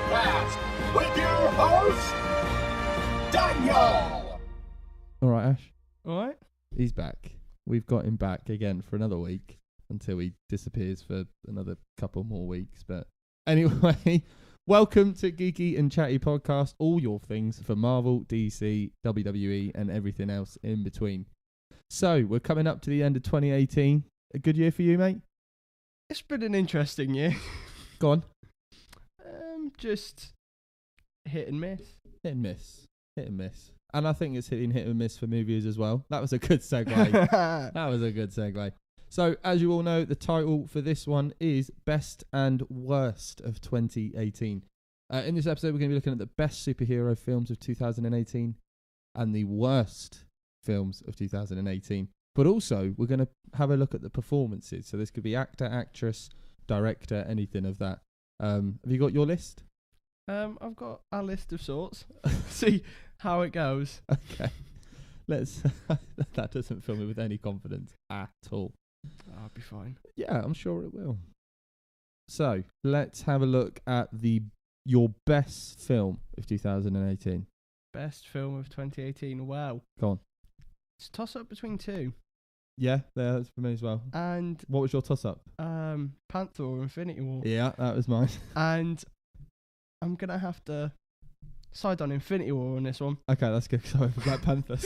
Podcast with your host, Daniel. All right, Ash. All right. He's back. We've got him back again for another week until he disappears for another couple more weeks. But anyway, welcome to Geeky and Chatty podcast. All your things for Marvel, DC, WWE, and everything else in between. So we're coming up to the end of 2018. A good year for you, mate? It's been an interesting year. Go on. Just hit and miss. Hit and miss. Hit and miss. And I think it's hitting hit and miss for movies as well. That was a good segue. That was a good segue. So, as you all know, the title for this one is Best and Worst of 2018. In this episode, we're going to be looking at the best superhero films of 2018 and the worst films of 2018. But also, we're going to have a look at the performances. So this could be actor, actress, director, anything of that. Have you got your list? I've got a list of sorts. See how it goes. Okay. Let's. That doesn't fill me with any confidence at all. I'll be fine. Yeah, I'm sure it will. So let's have a look at your best film of 2018. Best film of 2018. Wow. Go on. It's a toss up between two. Yeah, that's for me as well. And what was your toss up? Panther or Infinity War. Yeah, that was mine. And I'm gonna have to side on Infinity War on this one. Okay, that's good. So I went for Black Panther.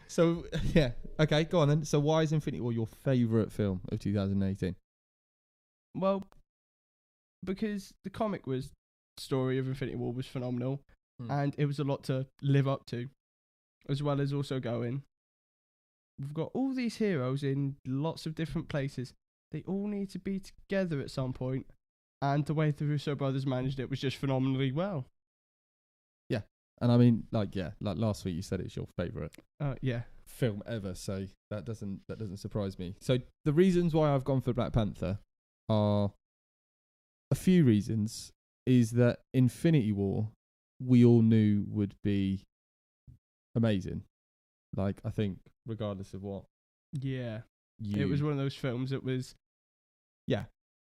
So yeah. Okay, go on then. So why is Infinity War your favourite film of 2018? Well, because the comic story of Infinity War was phenomenal, and it was a lot to live up to, as well as also going, we've got all these heroes in lots of different places. They all need to be together at some point, and the way the Russo brothers managed it was just phenomenally well. Yeah, and I mean, like last week you said it's your favourite yeah, film ever, so that doesn't surprise me. So the reasons why I've gone for Black Panther are a few reasons. Is that Infinity War we all knew would be amazing. Like, I think regardless of what. Yeah. It was one of those films that was. Yeah.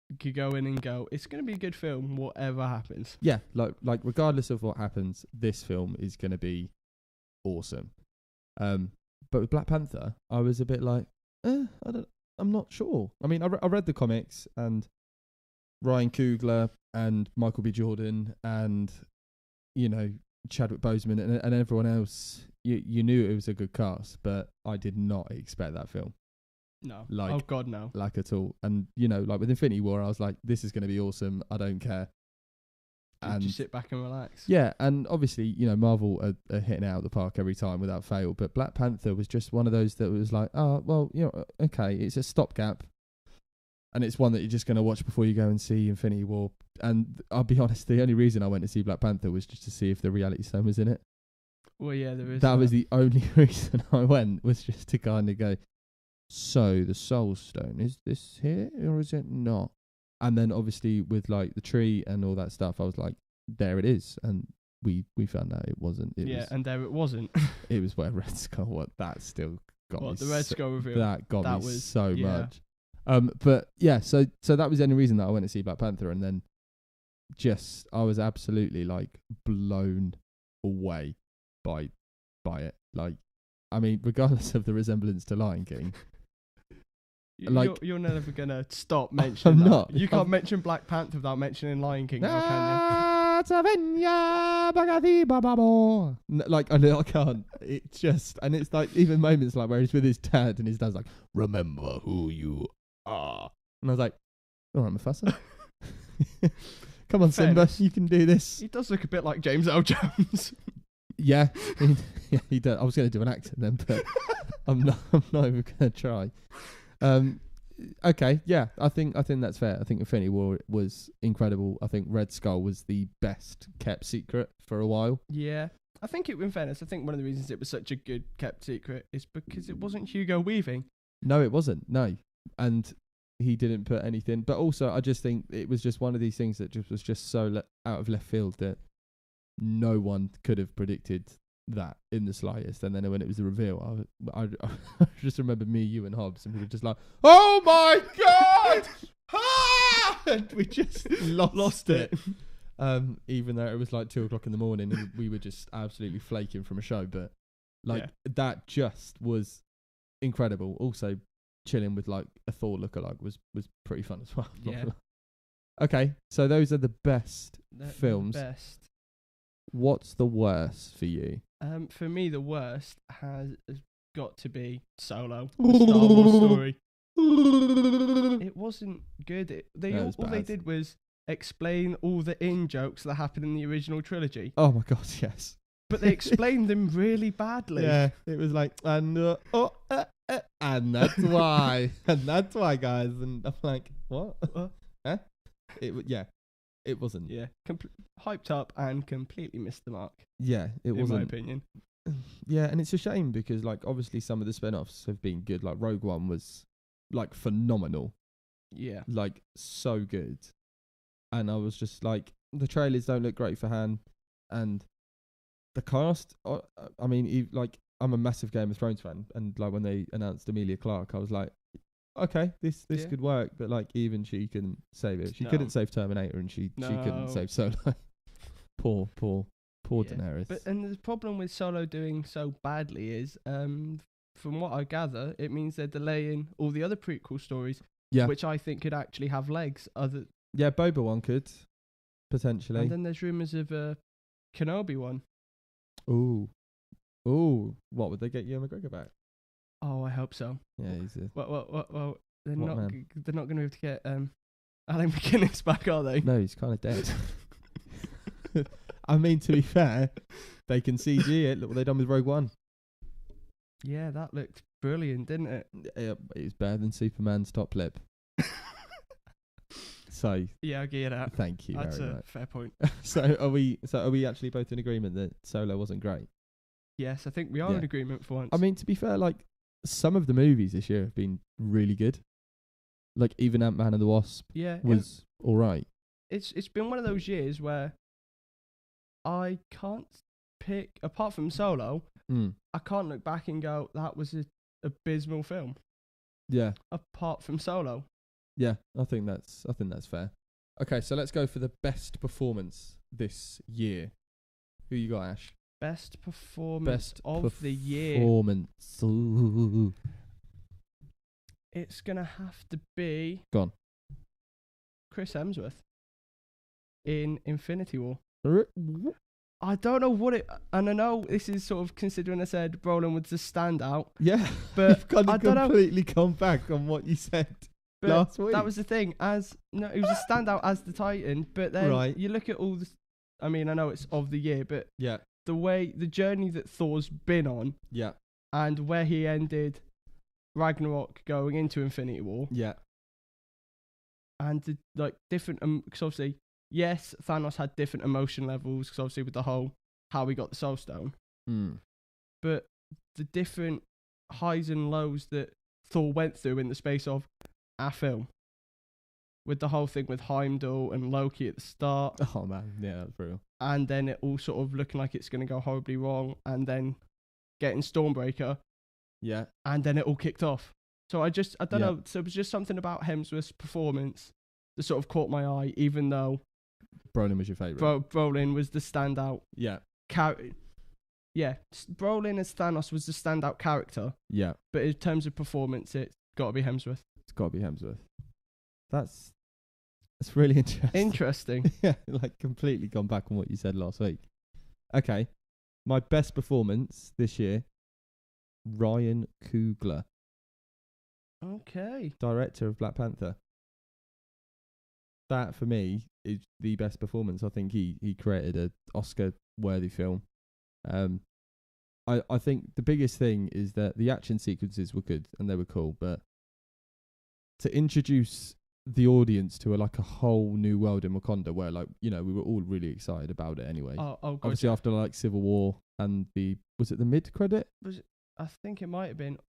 You could go in and go, it's going to be a good film, whatever happens. Yeah, like regardless of what happens, this film is going to be awesome. But with Black Panther, I was a bit like, I'm not sure. I mean, I read the comics, and Ryan Coogler and Michael B. Jordan and, Chadwick Boseman and everyone else, you knew it was a good cast, but I did not expect that film. No. Oh, God, no. Like at all. And, like with Infinity War, I was like, this is going to be awesome. I don't care. And just sit back and relax. Yeah, and obviously, Marvel are hitting it out of the park every time without fail. But Black Panther was just one of those that was like, oh, well, okay, it's a stopgap. And it's one that you're just going to watch before you go and see Infinity War. And I'll be honest, the only reason I went to see Black Panther was just to see if the Reality Stone was in it. Well, yeah, there is. That was the only reason I went, was just to kind of go, so the Soul Stone, is this here or is it not? And then obviously with like the tree and all that stuff, I was like, there it is. And we found out it wasn't. And there it wasn't. It was where Red Skull, that still got me. The Red Skull reveal. That got me so much. But yeah, so that was the only reason that I went to see Black Panther, and then I was absolutely like blown away by it. Like, I mean, regardless of the resemblance to Lion King, you're never gonna stop mentioning. I'm not. You can't mention Black Panther without mentioning Lion King, now, can you? Like, I can't. It just, and it's like even moments like where he's with his dad, and his dad's like, "Remember who you are," and I was like, "All right, Mufasa, come on, Simba, you can do this." He does look a bit like James L. Jones. Yeah, he does. I was going to do an accent then, but I'm not even going to try. Okay, yeah, I think that's fair. I think Infinity War was incredible. I think Red Skull was the best kept secret for a while. Yeah, I think in fairness, I think one of the reasons it was such a good kept secret is because it wasn't Hugo Weaving. No, it wasn't. No, and he didn't put anything. But also, I just think it was just one of these things that was just so out of left field that no one could have predicted that in the slightest. And then when it was the reveal, I just remember me, you, and Hobbs, and we were just like, "Oh my god!" And we just lost it. Even though it was like 2 o'clock in the morning and we were just absolutely flaking from a show, but like that just was incredible. Also, chilling with like a Thor lookalike was pretty fun as well. Yeah. Okay, so those are the best films. Best. What's the worst for you? For me, the worst has got to be Solo, the Star Wars story. It wasn't good. All they did was explain all the in-jokes that happened in the original trilogy. Oh my god, yes. But they explained them really badly. Yeah, it was like, and that's why. And that's why, guys. And I'm like, what? Huh? It wasn't. Yeah, hyped up and completely missed the mark. Yeah, it wasn't. In my opinion. Yeah, and it's a shame because, like, obviously some of the spin-offs have been good. Like, Rogue One was, like, phenomenal. Yeah. Like, so good. And I was just like, the trailers don't look great for Han. And the cast, I mean, like, I'm a massive Game of Thrones fan. And, like, when they announced Emilia Clarke, I was like, okay, this could work. But, like, even she couldn't save it. She couldn't save Terminator and she couldn't save Solo. Poor Daenerys. But and the problem with Solo doing so badly is, from what I gather, it means they're delaying all the other prequel stories, which I think could actually have legs. Yeah, Boba one could, potentially. And then there's rumours of a Kenobi one. Ooh. What, would they get Ewan McGregor back? Oh, I hope so. Yeah, he's a... Well, they're not going to be able to get Alec McGuinness back, are they? No, he's kind of dead. I mean, to be fair, they can CG it. Look what they've done with Rogue One. Yeah, that looked brilliant, didn't it? It was better than Superman's top lip. So yeah, I'll give you that. Thank you. That's very a much. fair point. So are we actually both in agreement that Solo wasn't great? Yes, I think we are in agreement for once. I mean, to be fair, like some of the movies this year have been really good. Like even Ant-Man and the Wasp was all right. It's been one of those years where I can't pick, apart from Solo, I can't look back and go, that was an abysmal film. Yeah. Apart from Solo. Yeah, I think that's fair. Okay, so let's go for the best performance this year. Who you got, Ash? Best performance of the year. Performance. Ooh. It's gonna have to be Gone. Chris Hemsworth in Infinity War. I don't know what it, and I know this is sort of considering I said Brolin was the standout. Yeah, but you've kind of completely gone back on what you said last week. That was the thing. He was a standout as the Titan, but then you look at all the. I mean, I know it's of the year, but the journey that Thor's been on, and where he ended Ragnarok going into Infinity War, and the different, because obviously. Yes, Thanos had different emotion levels because obviously with the whole how he got the Soul Stone. But the different highs and lows that Thor went through in the space of our film. With the whole thing with Heimdall and Loki at the start. Oh man, yeah, that's brutal. And then it all sort of looking like it's going to go horribly wrong and then getting Stormbreaker. Yeah. And then it all kicked off. So I don't know. So it was just something about Hemsworth's performance that sort of caught my eye, even though Brolin was your favourite. Brolin was the standout. Yeah. Brolin as Thanos was the standout character. Yeah. But in terms of performance, it's got to be Hemsworth. It's got to be Hemsworth. That's really interesting. Yeah, like completely gone back on what you said last week. Okay. My best performance this year, Ryan Coogler. Okay. Director of Black Panther. That for me is the best performance. I think he created an Oscar-worthy film. I think the biggest thing is that the action sequences were good and they were cool, but to introduce the audience to a whole new world in Wakanda, where we were all really excited about it anyway. Oh, obviously after Civil War and was it the mid credit? I think it might have been.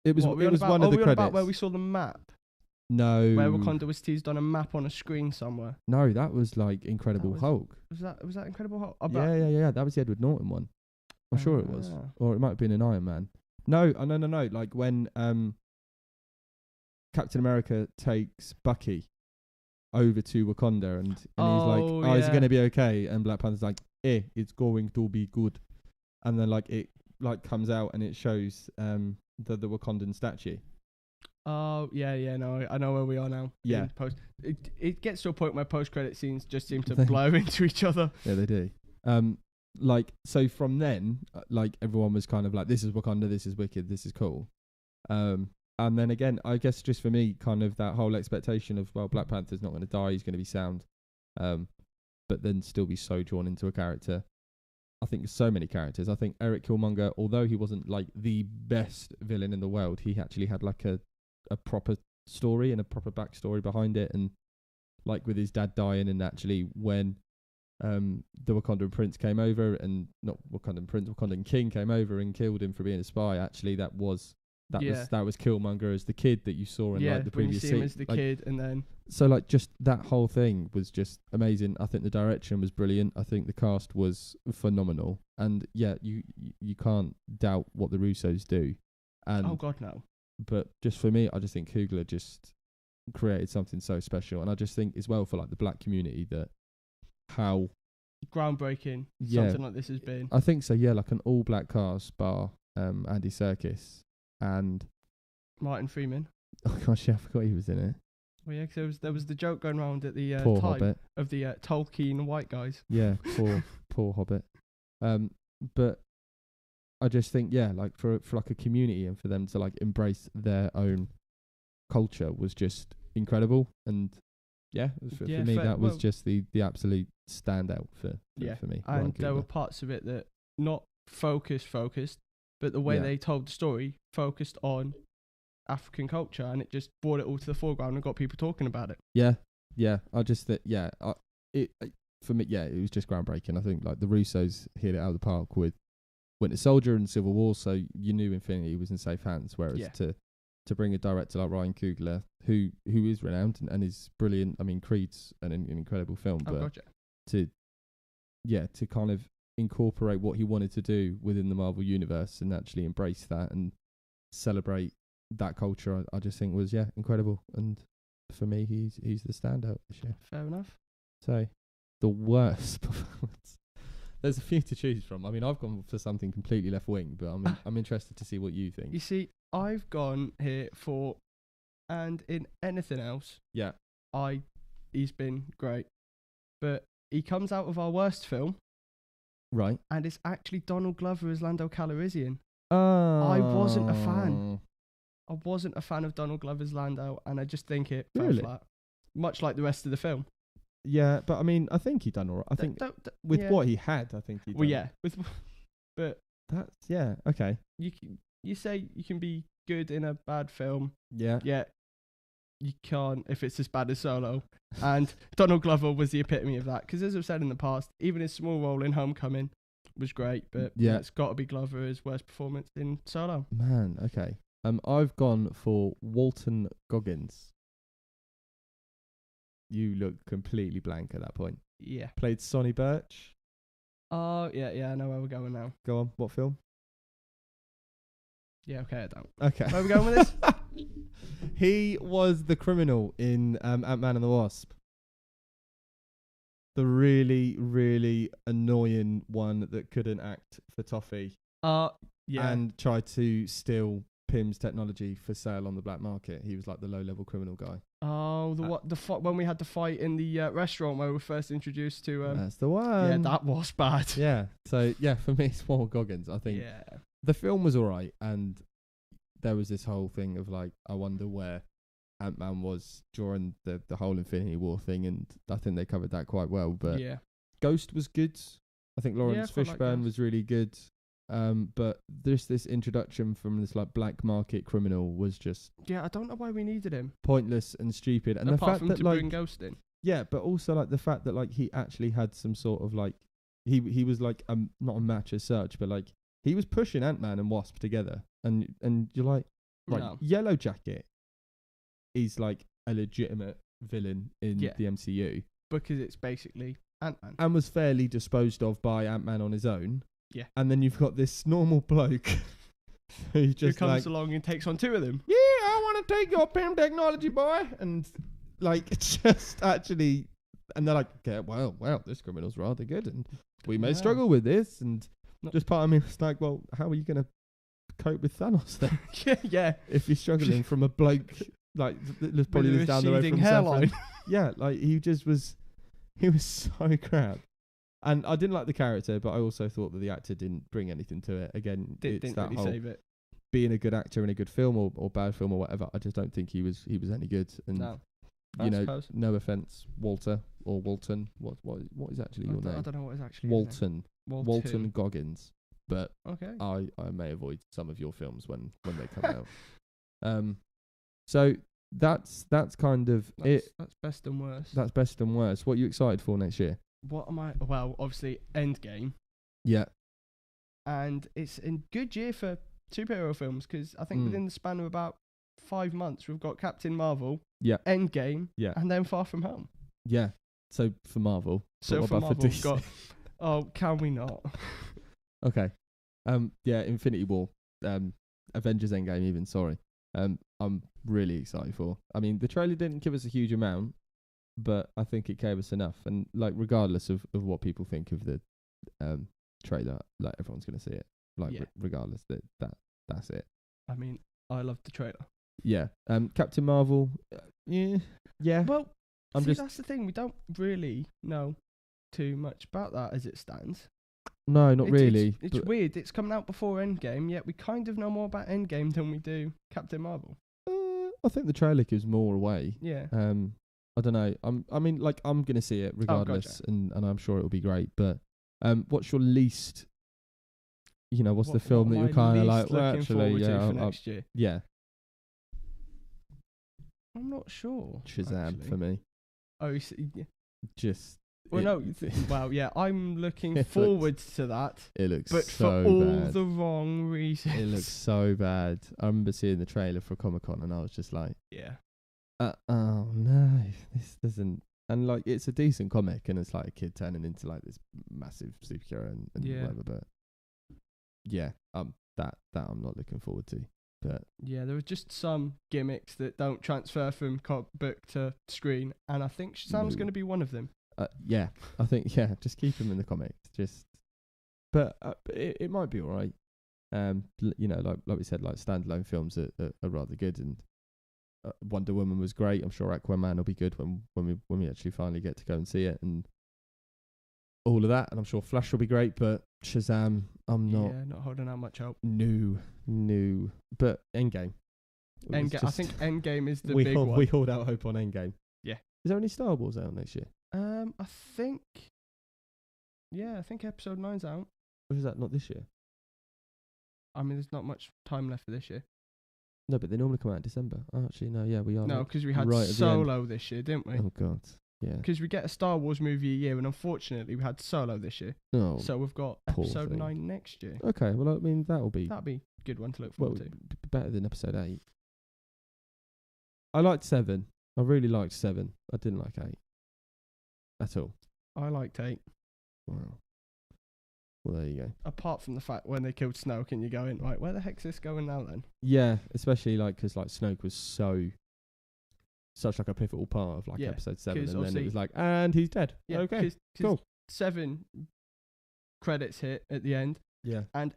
It was one of the credits. About where we saw the map. No. Where Wakanda was teased on a map on a screen somewhere. No, that was Incredible Hulk. Was that Incredible Hulk? Yeah. That was the Edward Norton one. I'm sure it was. Or it might have been an Iron Man. No. Like when Captain America takes Bucky over to Wakanda, and he's like, Oh, "Oh, is it yeah. going to be okay?" And Black Panther's like, it's going to be good." And then like it like comes out and it shows the Wakandan statue. Oh, yeah, no, I know where we are now. Yeah. In post. It gets to a point where post-credit scenes just seem to blur into each other. Yeah, they do. Like, so from then, like, everyone was kind of like, this is Wakanda, this is wicked, this is cool. And then again, I guess just for me, kind of that whole expectation of, well, Black Panther's not going to die, he's going to be sound. But then still be so drawn into a character. I think so many characters. I think Eric Killmonger, although he wasn't like the best villain in the world, he actually had like a proper story and a proper backstory behind it. And like with his dad dying, and actually when the Wakandan prince came over, and not Wakandan prince, Wakandan king came over and killed him for being a spy. Actually, that was Killmonger as the kid that you saw in like the previous scene. scene. Him as the like, kid, and then so like just that whole thing was just amazing. I think the direction was brilliant. I think the cast was phenomenal, and yeah, you can't doubt what the Russos do. And oh god, no. But just for me, I just think Coogler just created something so special, and I just think as well for like the black community that how groundbreaking something like this has been. I think so. Yeah, like an all black cast bar Andy Serkis and Martin Freeman. Oh gosh, yeah, I forgot he was in it. Well, yeah, because there was the joke going around at the poor time Hobbit of the Tolkien white guys. Yeah, poor Hobbit. But I just think like for like a community and for them to like embrace their own culture was just incredible. And yeah, for me that was just the absolute standout for me. And there were parts of it that not focused, but the way they told the story focused on African culture, and it just brought it all to the foreground and got people talking about it. Yeah. I just that for me, it was just groundbreaking. I think like the Russos hit it out of the park with Winter Soldier and Civil War, so you knew Infinity was in safe hands. Whereas to bring a director like Ryan Coogler, who is renowned and is brilliant. I mean, Creed's an incredible film, but to kind of incorporate what he wanted to do within the Marvel universe and actually embrace that and celebrate that culture, I just think was incredible. And for me, he's the standout this year. Fair enough. So the worst performance. There's a few to choose from. I mean, I've gone for something completely left wing, but I'm interested to see what you think. You see, I've gone here for, and in anything else, he's been great, but he comes out of our worst film, right? And it's actually Donald Glover as Lando Calrissian. Oh, I wasn't a fan. I wasn't a fan of Donald Glover's Lando, and I just think it fell flat, much like the rest of the film. Yeah, but I mean, I think he done all right. I think with what he had, I think he done. Well, yeah, but that's okay. You say you can be good in a bad film. Yeah. Yeah. You can't if it's as bad as Solo. And Donald Glover was the epitome of that. Because as I've said in the past, even his small role in Homecoming was great, but it's got to be Glover's worst performance in Solo. Man, okay. I've gone for Walton Goggins. You look completely blank at that point. Yeah. Played Sonny Birch. Oh, yeah, I know where we're going now. Go on, what film? Yeah, okay, I don't. Okay. Where are we going with this? He was the criminal in Ant-Man and the Wasp. The really, really annoying one that couldn't act for toffee. Yeah. And tried to steal Pym's technology for sale on the black market. He was like the low-level criminal guy. Oh, when we had the fight in the restaurant where we were first introduced to. That's the one. Yeah, that was bad. Yeah. So for me, it's Walton Goggins. I think the film was alright, and there was this whole thing of like, I wonder where Ant-Man was during the whole Infinity War thing, and I think they covered that quite well. But Ghost was good. I think Lawrence Fishburne was really good. But this introduction from this like black market criminal was just I don't know why we needed him. Pointless and stupid. And apart the fact from that to bring Ghost in. Yeah, but also like the fact that like he actually had some sort of like he was like not a match as such, but like he was pushing Ant-Man and Wasp together, and you're like Yellow Jacket is like a legitimate villain in the MCU because it's basically Ant-Man and was fairly disposed of by Ant-Man on his own. Yeah. And then you've got this normal bloke who just comes along and takes on two of them. Yeah, I want to take your Pym technology, boy. And like just actually, and they're like, okay, well, this criminal's rather good, and we may struggle with this, and just part of me was like, well, how are you going to cope with Thanos then? yeah. If you're struggling from a bloke like there's probably lives down the road from hairline. Yeah, like he was so crap. And I didn't like the character, but I also thought that the actor didn't bring anything to it. Again, it's didn't that really whole save it. being a good actor in a good film or bad film or whatever. I just don't think he was any good. And no offense, Walter or Walton. What is actually your name? I don't know what is actually Walton Goggins. But okay. I may avoid some of your films when they come out. So that's kind of it. That's best and worst. That's best and worst. What are you excited for next year? What am I? Well, obviously Endgame. Yeah. And it's a good year for superhero films because I think within the span of about 5 months we've got Captain Marvel, Endgame, and then Far From Home. Yeah. So for Marvel. So for Marvel, we've got. Oh, can we not? Okay. Yeah, Infinity War, Avengers Endgame even, sorry. I'm really excited for. I mean, the trailer didn't give us a huge amount, but I think it gave us enough. And like, regardless of what people think of the trailer, like everyone's going to see it. Like, regardless, that's it. I mean, I love the trailer. Yeah. Captain Marvel, yeah. Well, that's the thing. We don't really know too much about that as it stands. No, not really. It's weird. It's coming out before Endgame, yet we kind of know more about Endgame than we do Captain Marvel. I think the trailer gives more away. Yeah. I don't know. I'm going to see it regardless, and I'm sure it'll be great. But what's your least? What's the film that you're kind of like? Well, actually, for next year. Yeah. I'm not sure. Shazam for me. Oh, you see, yeah. Just. Well, no. Well, yeah. I'm looking forward to that. It looks but so for all bad. the wrong reasons. It looks so bad. I remember seeing the trailer for Comic-Con and I was just like, yeah. Oh no, this doesn't. And like, it's a decent comic, and it's like a kid turning into like this massive superhero and whatever. But yeah, that I'm not looking forward to. But yeah, there are just some gimmicks that don't transfer from comic book to screen, and I think Shazam's going to be one of them. Yeah, I think just keep him in the comics. But it might be all right. Like we said, like standalone films are rather good, and Wonder Woman was great. I'm sure Aquaman will be good when we actually finally get to go and see it, and all of that. And I'm sure Flash will be great, but Shazam, I'm not. Yeah, not holding out much hope. No. But Endgame. I think Endgame is the big one. We hold out hope on Endgame. Yeah. Is there any Star Wars out next year? I think episode 9's out. Or is that not this year? I mean, there's not much time left for this year. No, but they normally come out in December. Oh, actually, no, yeah, we are. No, because we had Solo this year, didn't we? Oh, God. Yeah. Because we get a Star Wars movie a year, and unfortunately, we had Solo this year. Oh, so we've got episode 9 next year. Okay, well, I mean, that'll be a good one to look forward to. Better than episode 8. I liked 7. I really liked 7. I didn't like 8. At all. I liked 8. Wow. Well, there you go. Apart from the fact when they killed Snoke and you're going, right, where the heck's this going now then? Yeah, especially because Snoke was such like a pivotal part of episode 7, and then it was like, and he's dead. Yeah, okay, cool. 7 credits hit at the end. Yeah. And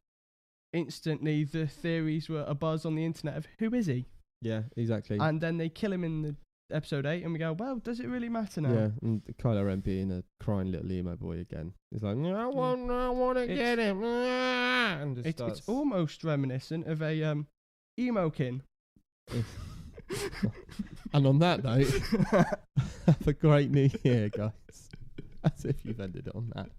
instantly the theories were abuzz on the internet of who is he? Yeah, exactly. And then they kill him in the episode 8 and we go, well, does it really matter now? Yeah, and Kylo Ren being a crying little emo boy again. He's like, I want to get him. And it's almost reminiscent of a emo-kin. And on that note, have a great new year, guys. As if you've ended it on that.